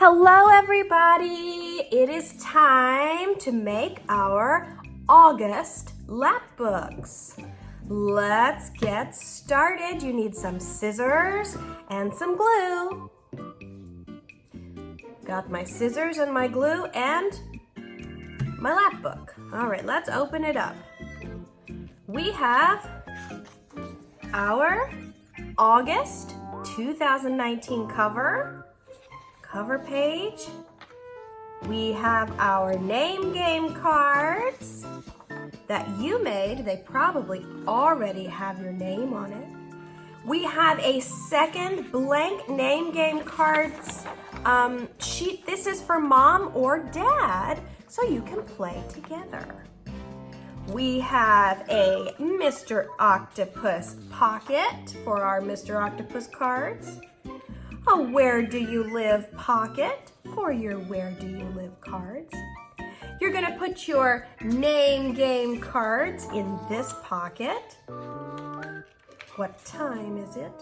Hello everybody! It is time to make our August lapbooks. Let's get started. You need some scissors and some glue. Got my scissors and my glue and my lapbook. All right, let's open it up. We have our August 2019 cover page. We have our name game cards that you made. They probably already have your name on it. We have a second blank name game cards sheet. This is for mom or dad, so you can play together. We have a Mr. Octopus pocket for our Mr. Octopus cards. A Where Do You Live pocket for your Where Do You Live cards. You're gonna put your name game cards in this pocket. What time is it?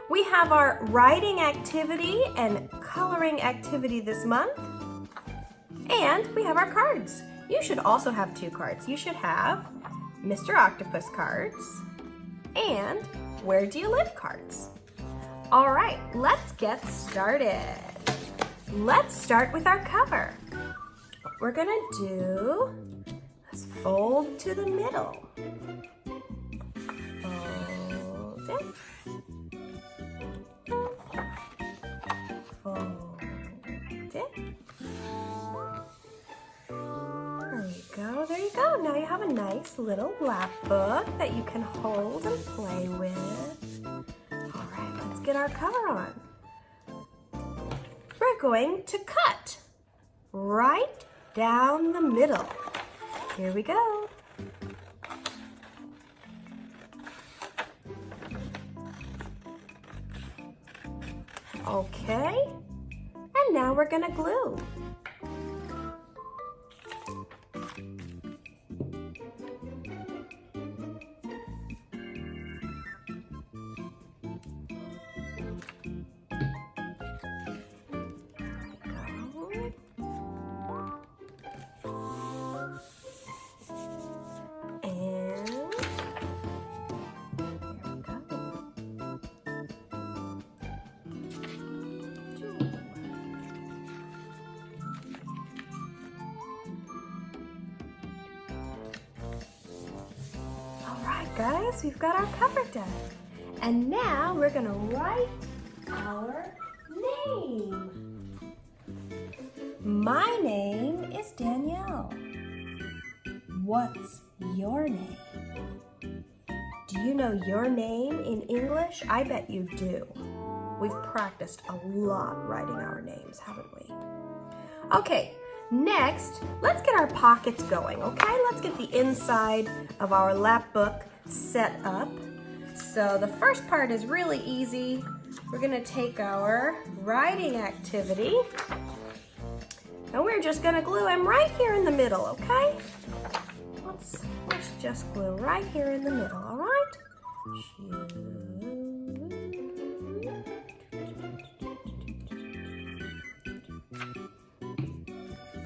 We have our writing activity and coloring activity this month. And we have our cards. You should also have two cards. You should have Mr. Octopus cards and Where Do You Live cards. All right, let's get started. Let's start with our cover. What we're gonna do is fold to the middle. Fold it. Fold it. There you go. Now you have a nice little lap book that you can hold and play with. All right, let's get our cover on. We're going to cut right down the middle. Here we go. Okay, and now we're gonna glue. Guys, we've got our cover done. And now we're gonna write our name. My name is Danielle. What's your name? Do you know your name in English? I bet you do. We've practiced a lot writing our names, haven't we? Okay, next, let's get our pockets going, okay? Let's get the inside of our lap book set up. So the first part is really easy. We're gonna take our writing activity and we're just gonna glue them right here in the middle, okay? Let's just glue right here in the middle, all right?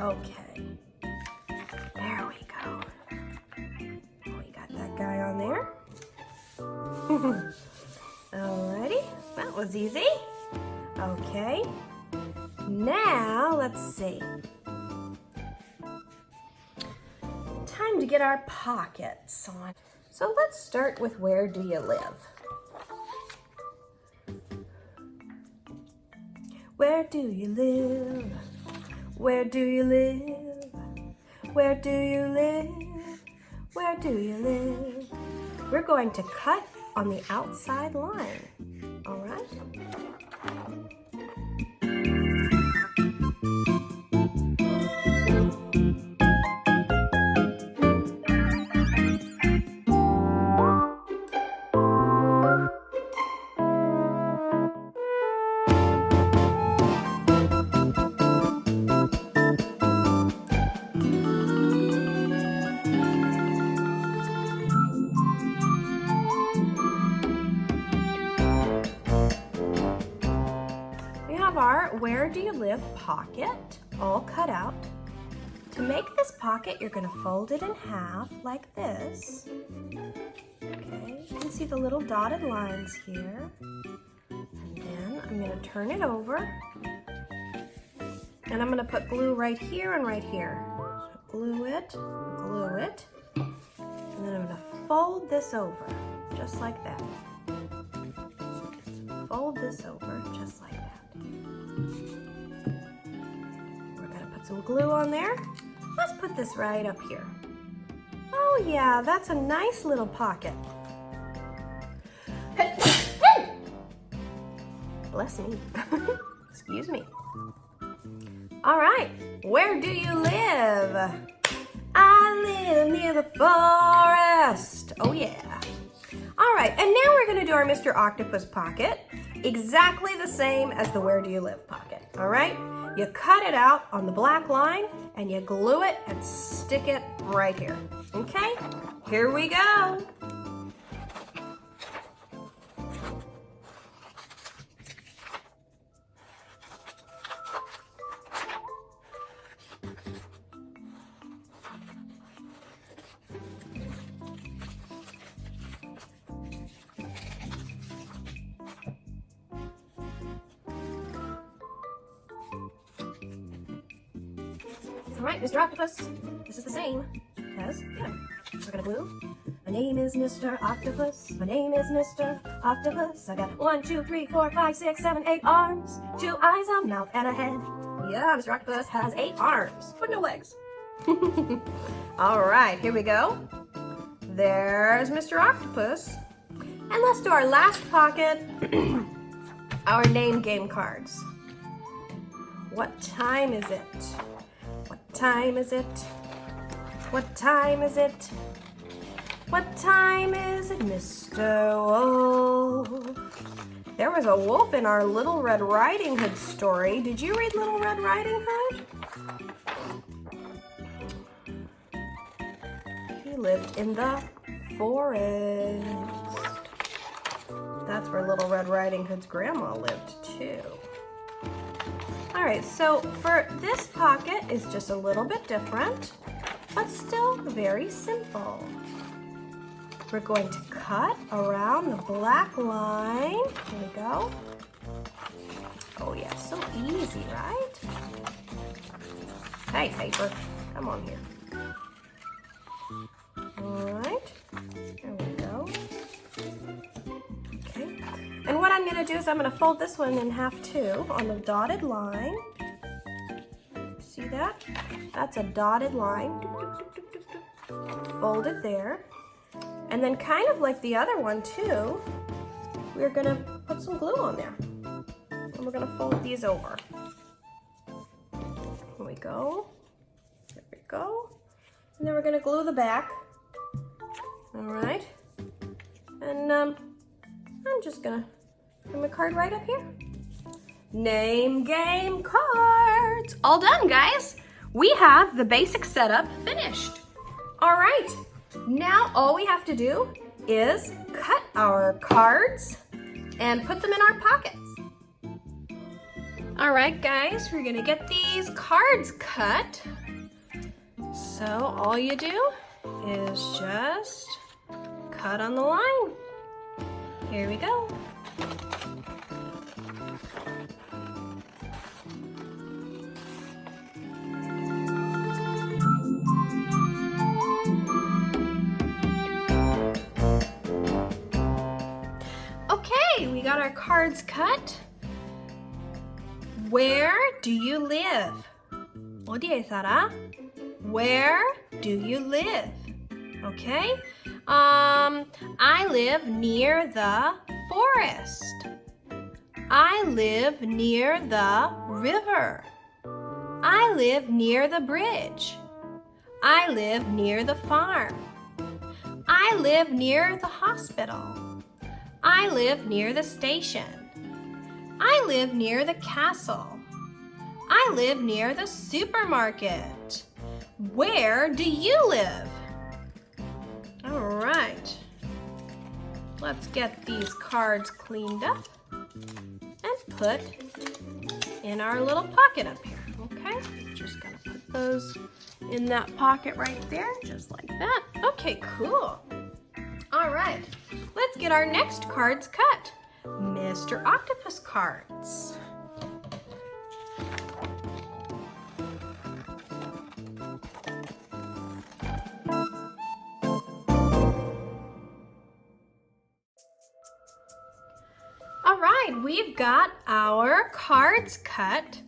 Okay, there we go. Guy on there. Alrighty, that was easy. Okay, now let's see. Time to get our pockets on. So let's start with Where Do You Live? Where do you live? Where do you live? Where do you live? Where do you live? We're going to cut on the outside line, all right? our Where Do You Live pocket all cut out. To make this pocket, you're going to fold it in half like this. Okay, you can see the little dotted lines here. And then I'm going to turn it over. And I'm going to put glue right here and right here. So glue it, and then I'm going to fold this over, just like that. Fold this over, just like that. We're going to put some glue on there. Let's put this right up here. Oh yeah, that's a nice little pocket. Bless me. Excuse me. All right, where do you live? I live near the forest. Oh yeah. All right, and now we're gonna do our Mr. Octopus pocket, exactly the same as the Where Do You Live pocket, all right? You cut it out on the black line and you glue it and stick it right here, okay? Here we go. All right, Mr. Octopus, this is the same as the other. We're gonna glue. My name is Mr. Octopus. My name is Mr. Octopus. I got 1, 2, 3, 4, 5, 6, 7, 8 arms, 2 eyes, a mouth, and a head. Yeah, Mr. Octopus has 8 arms, but no legs. All right, here we go. There's Mr. Octopus. And let's do our last pocket, our name game cards. What time is it? What time is it? What time is it? What time is it, Mr. Wolf? There was a wolf in our Little Red Riding Hood story. Did you read Little Red Riding Hood? He lived in the forest. That's where Little Red Riding Hood's grandma lived too. All right, so for this pocket is just a little bit different, but still very simple. We're going to cut around the black line. Here we go. Oh yeah, so easy, right? Hey, paper, come on here. All right, there we go. Okay, and what I'm gonna do is I'm gonna fold this one in half too on the dotted line. See that? That's a dotted line. Fold it there. And then kind of like the other one too, we're gonna put some glue on there. And we're gonna fold these over. Here we go. There we go. And then we're gonna glue the back. All right. And I'm just gonna put my card right up here. Name game cards. All done, guys. We have the basic setup finished. All right. Now all we have to do is cut our cards and put them in our pockets. All right, guys, we're gonna get these cards cut. So all you do is just cut on the line. Here we go. Okay, we got our cards cut. Where do you live? 어디에 살아? Where do you live? Okay. I live near the forest. I live near the river. I live near the bridge. I live near the farm. I live near the hospital. I live near the station. I live near the castle. I live near the supermarket. Where do you live? All right. Let's get these cards cleaned up and put in our little pocket up here, okay? Just gonna put those in that pocket right there, just like that. Okay, cool. All right, let's get our next cards cut. Mr. Octopus cards. All right, we've got our cards cut.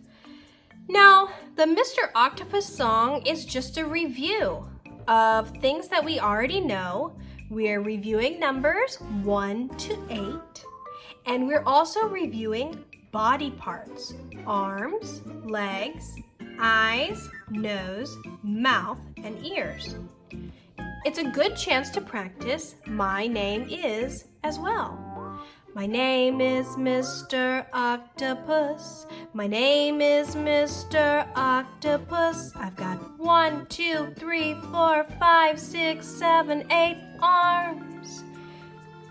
Now, the Mr. Octopus song is just a review of things that we already know. We're reviewing numbers 1 to 8, and we're also reviewing body parts, arms, legs, eyes, nose, mouth, and ears. It's a good chance to practice "My name is" as well. My name is Mr. Octopus. My name is Mr. Octopus. I've got 1, 2, 3, 4, 5, 6, 7, 8 arms,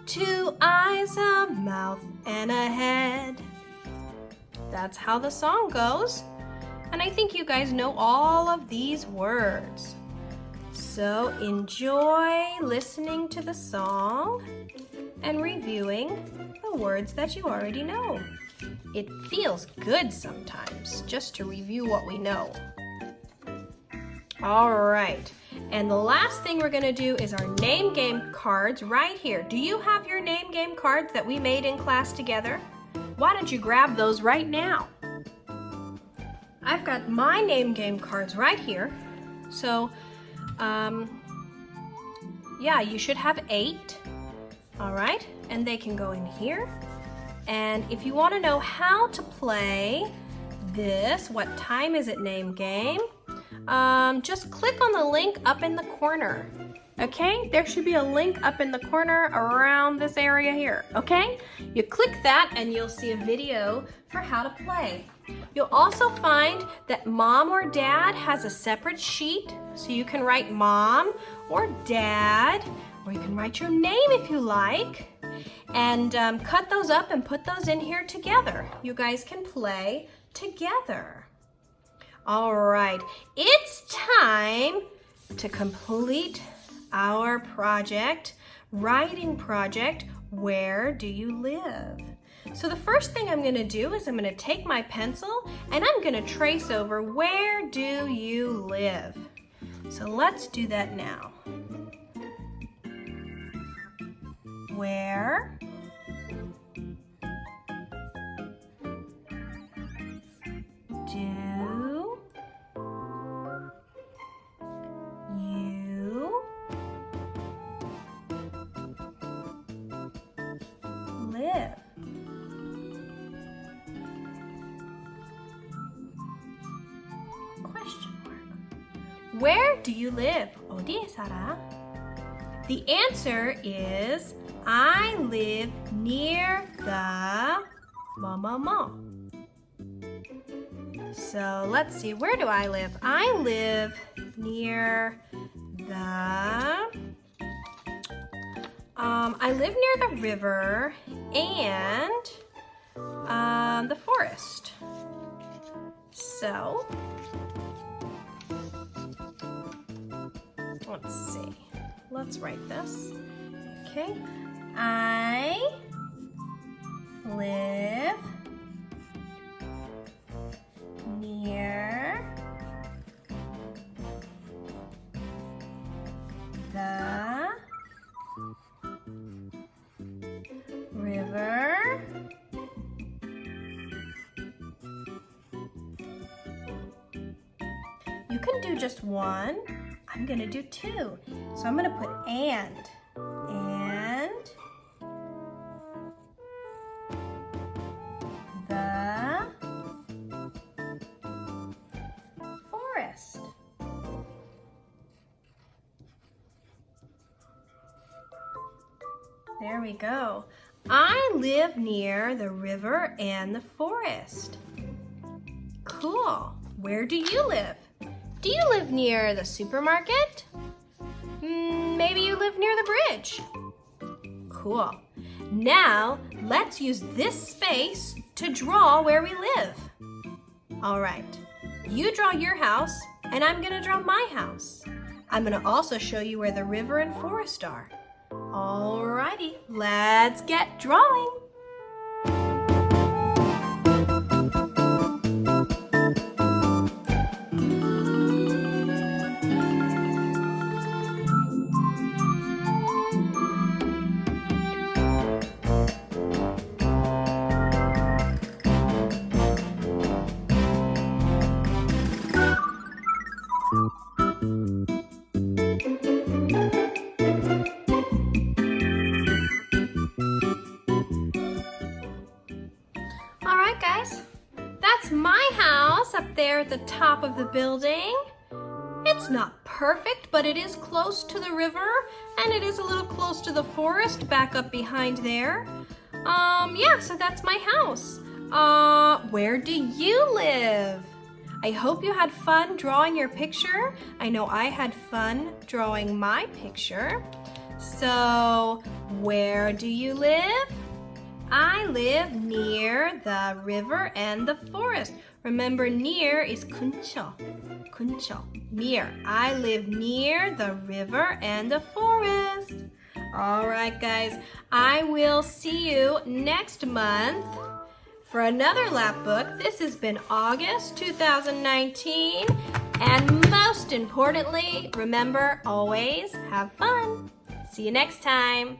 2 eyes, a mouth, and a head. That's how the song goes. And I think you guys know all of these words. So enjoy listening to the song and reviewing the words that you already know. It feels good sometimes just to review what we know. All right, and the last thing we're gonna do is our name game cards right here. Do you have your name game cards that we made in class together? Why don't you grab those right now? I've got my name game cards right here. So, yeah, you should have 8. All right, and they can go in here. And if you want to know how to play this "What Time Is It" name game, just click on the link up in the corner. Okay, there should be a link up in the corner around this area here. Okay, you click that and you'll see a video for how to play. You'll also find that Mom or Dad has a separate sheet, so you can write Mom or Dad, or you can write your name if you like, and cut those up and put those in here together. You guys can play together. All right, it's time to complete our project, writing project, Where Do You Live? So the first thing I'm gonna do is I'm gonna take my pencil and I'm gonna trace over "Where do you live?" So let's do that now. Where do you live? Question mark. Where do you live? 어디에 살아? The answer is I live near the 뭐뭐뭐. So let's see, where do I live? I live near the I live near the river and the forest. So let's see. Let's write this. Okay. I live near the river You can do just one. I'm gonna do 2. So I'm gonna put and the forest. There we go. I live near the river and the forest. Cool. Where do you live? Do you live near the supermarket? Maybe you live near the bridge. Cool. Now, let's use this space to draw where we live. All right, you draw your house, and I'm gonna draw my house. I'm gonna also show you where the river and forest are. Alrighty, let's get drawing. All right, guys, that's my house up there at the top of the building. It's not perfect, but it is close to the river, and it is a little close to the forest back up behind there. Yeah, so that's my house. Where do you live? I hope you had fun drawing your picture. I know I had fun drawing my picture. So, where do you live? I live near the river and the forest. Remember, near is 근처. 근처, near. I live near the river and the forest. All right, guys. I will see you next month for another lap book. This has been August 2019. And most importantly, remember, always have fun. See you next time.